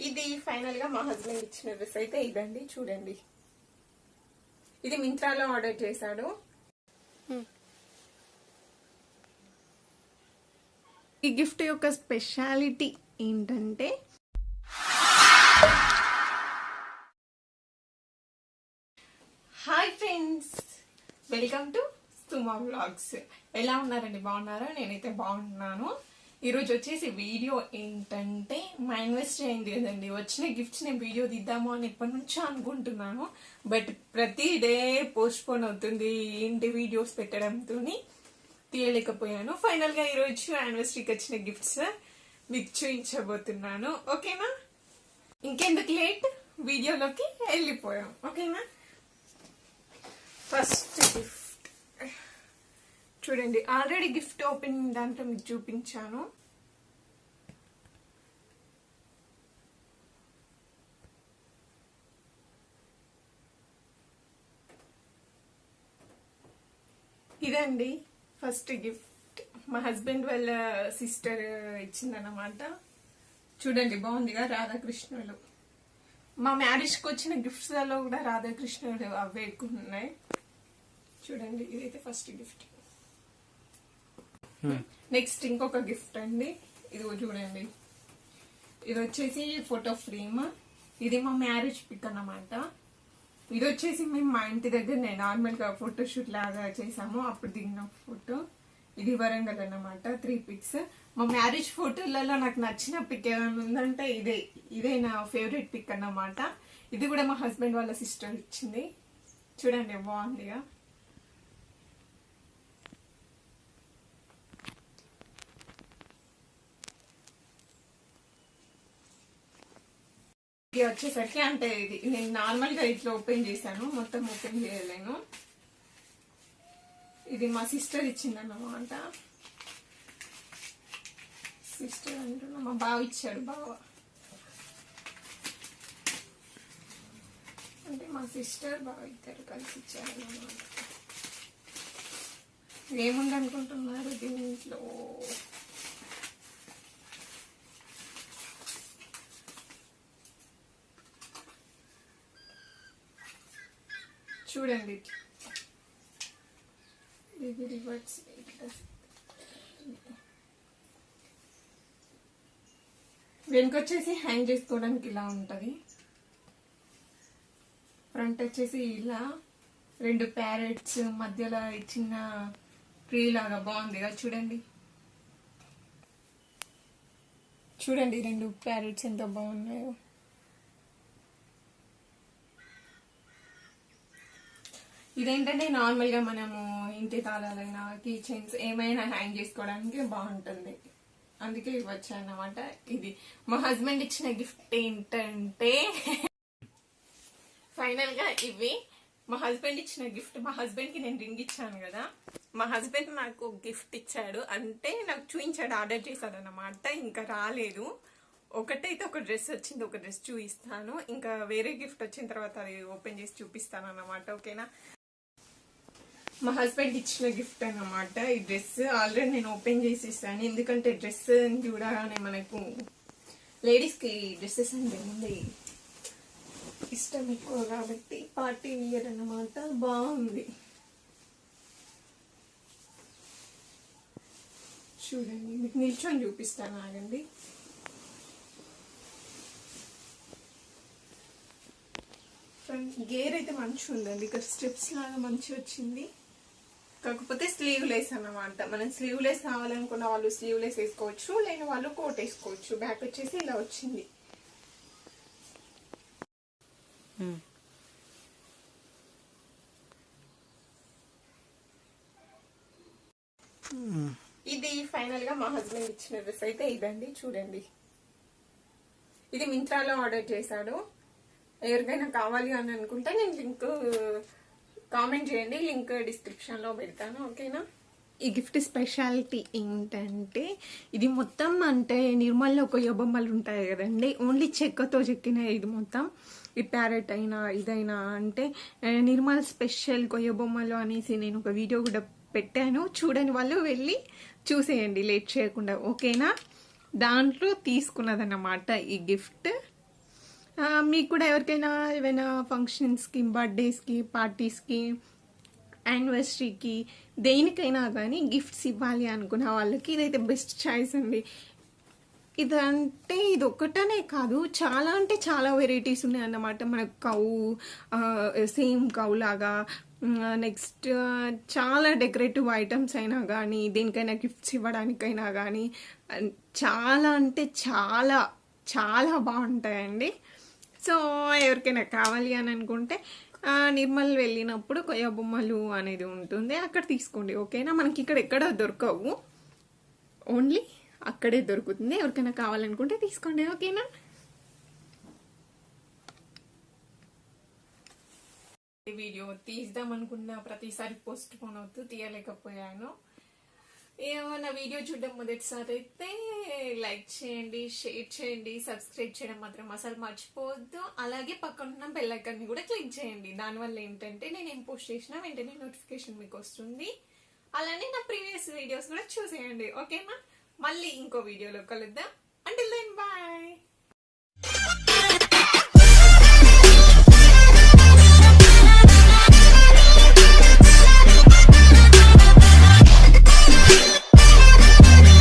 ఇది ఫైనల్ గా మా హస్బెండ్ ఇచ్చిన డ్రెస్ అయితే ఇదండి, చూడండి. ఇది మింత్రాలో ఆర్డర్ చేశాడు. ఈ గిఫ్ట్ యొక్క స్పెషాలిటీ ఏంటంటే hi friends, welcome to Suma vlogs. ఎలా ఉన్నారండి? బాగున్నారా? నేనైతే బాగున్నాను. ఈరోజు వచ్చేసి వీడియో ఏంటంటే మా యానివర్సరీ అయింది కదండి. వచ్చిన గిఫ్ట్స్ నేను వీడియో తీద్దాము అని ఎప్పటి నుంచో అనుకుంటున్నాను. బట్ ప్రతి డే పోస్ట్ పోన్ అవుతుంది, ఏంటి వీడియోస్ పెట్టడంతో తీయలేకపోయాను. ఫైనల్ గా ఈరోజు యానివర్సరీకి వచ్చిన గిఫ్ట్స్ మీకు చూపించబోతున్నాను. ఓకేనా? ఇంకెందుకు లేట్, వీడియోలోకి వెళ్ళిపోయాం. ఓకేనా? ఫస్ట్ గిఫ్ట్ చూడండి. ఆల్రెడీ గిఫ్ట్ ఓపెనింగ్ దాంట్లో మీకు చూపించాను. ఇదండి ఫస్ట్ గిఫ్ట్. మా హస్బెండ్ వాళ్ళ సిస్టర్ ఇచ్చిందన్నమాట. చూడండి, బాగుందిగా, రాధాకృష్ణులు. మా మ్యారేజ్కి వచ్చిన గిఫ్ట్స్ లలో కూడా రాధాకృష్ణుడు అవే ఎక్కువ ఉన్నాయి. చూడండి, ఇదైతే ఫస్ట్ గిఫ్ట్. నెక్స్ట్ ఇంకొక గిఫ్ట్ అండి. ఇది చూడండి, ఇది వచ్చేసి ఫోటో ఫ్రేమ్. ఇది మా మ్యారేజ్ పిక్ అన్నమాట. ఇది వచ్చేసి మేము మా ఇంటి దగ్గర నార్మల్ గా ఫోటోషూట్ లాగా చేసాము, అప్పుడు దిగిన ఫోటో. ఇది వరంగల్ అన్నమాట. 3 పిక్స్. మా మ్యారేజ్ ఫోటోలలో నాకు నచ్చిన పిక్ ఏమైనా ఉందంటే ఇదే నా ఫేవరెట్ పిక్ అన్నమాట. ఇది కూడా మా హస్బెండ్ వాళ్ళ సిస్టర్ ఇచ్చింది. చూడండి, బాగుందిగా. ఇది వచ్చేసరికి అంటే ఇది నేను నార్మల్ గా ఇట్లా ఓపెన్ చేశాను, మొత్తం ఓపెన్ చేయలేను. ఇది మా సిస్టర్ ఇచ్చిందన్నమాట. సిస్టర్ అంటున్నా, మా బావ ఇచ్చాడు. బావ అంటే మా సిస్టర్ బావ ఇద్దరు కలిసి ఇచ్చారు అన్నమాట. ఏముందనుకుంటున్నారు దీంట్లో? చూడండి, ఇది రివర్స్. వెనుకొచ్చేసి హ్యాంగ్ చేసుకోవడానికి ఇలా ఉంటది. ఫ్రంట్ వచ్చేసి ఇలా 2 ప్యారెట్స్ మధ్యలో చిన్న ట్రీ లాగా బాగుంది కదా. చూడండి చూడండి 2 ప్యారెట్స్ ఎంత బాగున్నాయో. ఇదేంటంటే నార్మల్ గా మనము ఇంటి తాళాలైనా కీ చైన్స్ ఏమైనా హ్యాంగ్ చేసుకోవడానికి బాగుంటుంది, అందుకే ఇవ్వచ్చు అన్నమాట. ఇది మా హస్బెండ్ ఇచ్చిన గిఫ్ట్ ఏంటంటే ఫైనల్ గా ఇవి మా హస్బెండ్ ఇచ్చిన గిఫ్ట్. మా హస్బెండ్ కి నేను రింగ్ ఇచ్చాను కదా, మా హస్బెండ్ నాకు గిఫ్ట్ ఇచ్చాడు. అంటే నాకు చూపించాడు, ఆర్డర్ చేశాడు అన్నమాట. ఇంకా రాలేదు. ఒకటైతే ఒక డ్రెస్ వచ్చింది, ఒక డ్రెస్ చూపిస్తాను. ఇంకా వేరే గిఫ్ట్ వచ్చిన తర్వాత అది ఓపెన్ చేసి చూపిస్తాను అన్నమాట. ఓకేనా? మా హస్బెండ్ ఇచ్చిన గిఫ్ట్ అన్నమాట ఈ డ్రెస్. ఆల్రెడీ నేను ఓపెన్ చేసి ఇస్తాను, ఎందుకంటే డ్రెస్ చూడగానే మనకు లేడీస్ కి డ్రెస్సెస్ అంటే ముందు ఇష్టం ఎక్కువ కాబట్టి పార్టీ వియర్ అన్నమాట. బాగుంది చూడండి, మీకు నిల్చొని చూపిస్తాను, ఆగండి. గేర్ అయితే మంచిగా ఉందండి, ఇక్కడ స్టెప్స్ లాగా మంచిగా వచ్చింది. కాకపోతే స్లీవ్లెస్ అన్నమాట. మనం స్లీవ్లెస్ కావాలనుకున్న వాళ్ళు స్లీవ్లెస్ వేసుకోవచ్చు, లేని వాళ్ళు కోట్ వేసుకోవచ్చు. బ్యాక్ వచ్చేసి ఇలా వచ్చింది. ఇది ఫైనల్ గా మా హస్బెండ్ ఇచ్చిన డ్రెస్ అయితే ఇదండి, చూడండి. ఇది మింత్రాలో ఆర్డర్ చేశాడు. ఎవరికైనా కావాలి అని అనుకుంటే నేను లింక్ కామెంట్ చేయండి, లింక్ డిస్క్రిప్షన్ లో పెడతాను. ఓకేనా? ఈ గిఫ్ట్ స్పెషాలిటీ ఏంటంటే ఇది మొత్తం అంటే నిర్మల్లో కొయ్య బొమ్మలు ఉంటాయి కదండి, ఓన్లీ చెక్కతో చెక్కిన ఇది మొత్తం. ఈ ప్యారెట్ అయినా ఇదైనా అంటే నిర్మల్ స్పెషల్ కొయ్య బొమ్మలు అనేసి నేను ఒక వీడియో కూడా పెట్టాను. చూడని వాళ్ళు వెళ్ళి చూసేయండి లేట్ చేయకుండా. ఓకేనా? దాంట్లో తీసుకున్నదన్నమాట ఈ గిఫ్ట్. మీకు కూడా ఎవరికైనా ఏమైనా ఫంక్షన్స్కి, బర్త్డేస్కి, పార్టీస్కి, యానివర్సరీకి, దేనికైనా కానీ గిఫ్ట్స్ ఇవ్వాలి అనుకున్న వాళ్ళకి ఇదైతే బెస్ట్ చాయిస్ అండి. ఇదంటే ఇది ఒక్కటనే కాదు, చాలా అంటే చాలా వెరైటీస్ ఉన్నాయి అన్నమాట. మనకు కౌ సేమ్ కౌ లాగా, నెక్స్ట్ చాలా డెకరేటివ్ ఐటమ్స్ అయినా కానీ, దేనికైనా గిఫ్ట్స్ ఇవ్వడానికైనా కానీ చాలా అంటే చాలా చాలా బాగుంటాయండి. సో ఎవరికైనా కావాలి అని అనుకుంటే నిర్మల్ వెళ్ళినప్పుడు కొయ్య బొమ్మలు అనేది ఉంటుంది, అక్కడ తీసుకోండి. ఓకేనా? మనకి ఇక్కడ ఎక్కడ దొరకవు, ఓన్లీ అక్కడే దొరుకుతుంది. ఎవరికైనా కావాలనుకుంటే తీసుకోండి. ఓకేనా? వీడియో తీద్దాం అనుకున్నా ప్రతిసారి పోస్ట్ పోన్ అవుతూ తీయలేకపోయాను. ఏమన్నా వీడియో చూడడం మొదటిసారి అయితే లైక్ చేయండి, షేర్ చేయండి, సబ్స్క్రైబ్ చేయడం మాత్రం అసలు మర్చిపోవద్దు. అలాగే పక్కన ఉన్న బెల్ ఐకాన్ ని కూడా క్లిక్ చేయండి. దానివల్ల ఏంటంటే నేను ఏం పోస్ట్ చేసినా వెంటనే నోటిఫికేషన్ మీకు వస్తుంది. అలానే నా ప్రీవియస్ వీడియోస్ కూడా చూసేయండి. ఓకేనా? మళ్ళీ ఇంకో వీడియోలో కలుద్దాం. Until then bye.